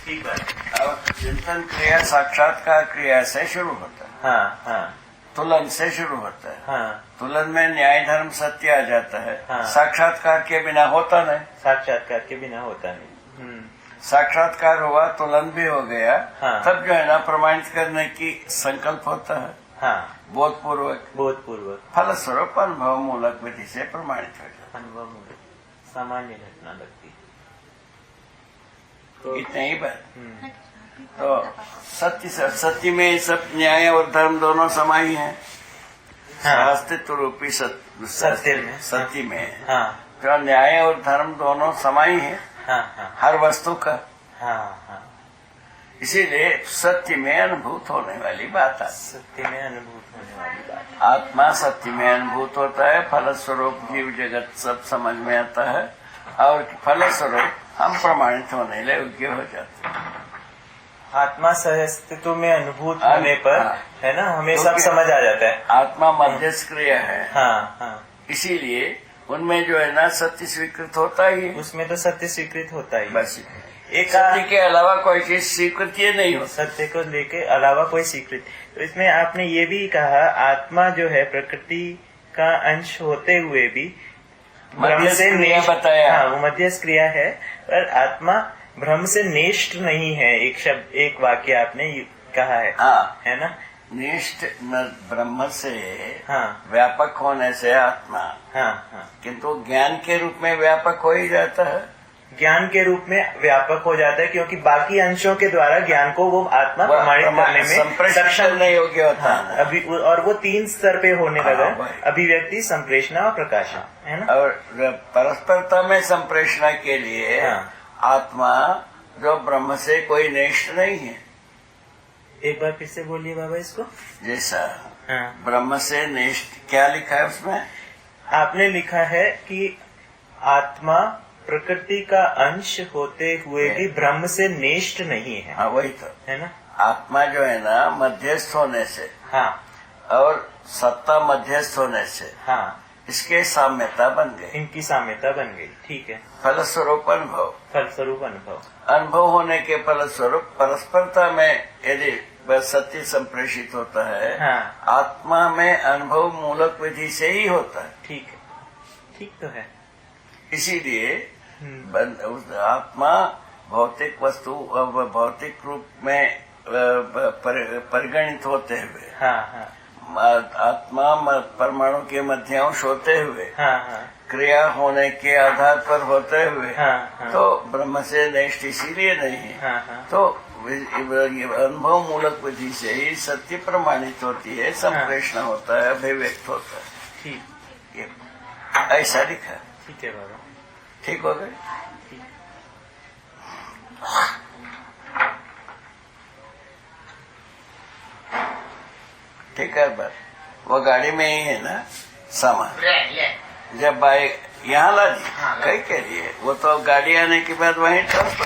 ठीक है। अब चिंतन क्रिया साक्षात्कार क्रिया से शुरू होता है। हाँ हाँ तुलन से शुरू होता है। हाँ। तुलन में न्याय धर्म सत्य आ जाता है। हाँ। साक्षात्कार के बिना होता नहीं। साक्षात्कार के बिना होता नहीं। साक्षात्कार हुआ, तुलन भी हो गया। हाँ। तब जो है ना प्रमाणित करने की संकल्प होता है। हाँ, बोधपूर्वक बोधपूर्वक फलस्वरूप अनुभव मूलक विधि से प्रमाणित हो जाता अनुभव मूलक सामान्य घटना लगती है। है। इतना ही बात। तो सत्य में सब न्याय और धर्म दोनों समाई हैं। हाँ। अस्तित्व रूपी सत्य में हाँ तो न्याय और धर्म दोनों समाई हैं हाँ हाँ हर वस्तु का। हाँ हाँ। इसीलिए सत्य में अनुभूत होने वाली बात आती है। सत्य में अनुभूत होने वाली बात। आत्मा सत्य में अनुभूत होता है, फलस्वरूप जीव जगत सब समझ में आता है और फलस्वरूप हम प्रमाणित होने योग्य हो जाते हैं। आत्मा सहअस्तित्व में अनुभूत होने पर है ना, हमें सब समझ आ जाता है। आत्मा मध्यस्थ क्रिया है। हाँ हाँ। इसीलिए उनमें जो है ना सत्य स्वीकृत होता ही है। उसमें तो सत्य स्वीकृत होता ही। बस एक सत्य के अलावा कोई चीज स्वीकृत नहीं हो। सत्य को लेके अलावा कोई स्वीकृत। तो इसमें आपने ये भी कहा आत्मा जो है प्रकृति का अंश होते हुए भी ब्रह्म से क्रिया बताया। हाँ, वो मध्यस्थ क्रिया है, पर आत्मा ब्रह्म से नेष्ट नहीं है। एक शब्द, एक वाक्य आपने कहा है। हाँ, है ना। निष्ठ ब्रह्म से हाँ व्यापक होने से आत्मा, हाँ हाँ, किंतु ज्ञान के रूप में व्यापक हो ही जाता है। ज्ञान के रूप में व्यापक हो जाता है क्योंकि बाकी अंशों के द्वारा ज्ञान को वो आत्मा प्रमाणित करने में सक्षम नहीं योग्य होता। हाँ, अभी और वो 3 स्तर पे होने लगा है। अभिव्यक्ति, संप्रेषणा और प्रकाशन, है ना। और परस्परता में संप्रेषणा के लिए आत्मा जो ब्रह्म से कोई नेष्ट नहीं है। एक बार फिर से बोलिए बाबा इसको। जैसा ब्रह्म से नेष्ट क्या लिखा है उसमें? आपने लिखा है कि आत्मा प्रकृति का अंश होते हुए भी ब्रह्म से नेष्ट नहीं है। हाँ, वही तो है ना। आत्मा जो है ना मध्यस्थ होने से, हाँ, और सत्ता मध्यस्थ होने से, हाँ, इसके साम्यता बन गई। इनकी साम्यता बन गई। ठीक है। फलस्वरूप अनुभव, फलस्वरूप अनुभव, अनुभव होने के फलस्वरूप परस्परता में यदि सत्य संप्रेषित होता है। हाँ। आत्मा में अनुभव मूलक विधि से ही होता है। ठीक है, ठीक तो है। इसीलिए आत्मा भौतिक वस्तु भौतिक रूप में परिगणित होते हुए, हाँ हाँ, आत्मा परमाणु के मध्यांश होते हुए, हाँ हाँ, क्रिया होने के आधार पर होते हुए, हाँ हाँ, तो ब्रह्म से नेष्ट इसीलिए नहीं है। हाँ हाँ, तो अनुभव मूलक विधि से ही सत्य प्रमाणित होती है, संप्रेषण होता है, अभिव्यक्त होता है। ठीक, ये ऐसा लिखा। ठीक है बाबा। ठीक हो गए। ठीक है बस, वो गाड़ी में ही है ना सामान। जब बाइक यहाँ ला दी कहीं के लिए, वो तो गाड़ी आने के बाद वहीं ट्रांसफर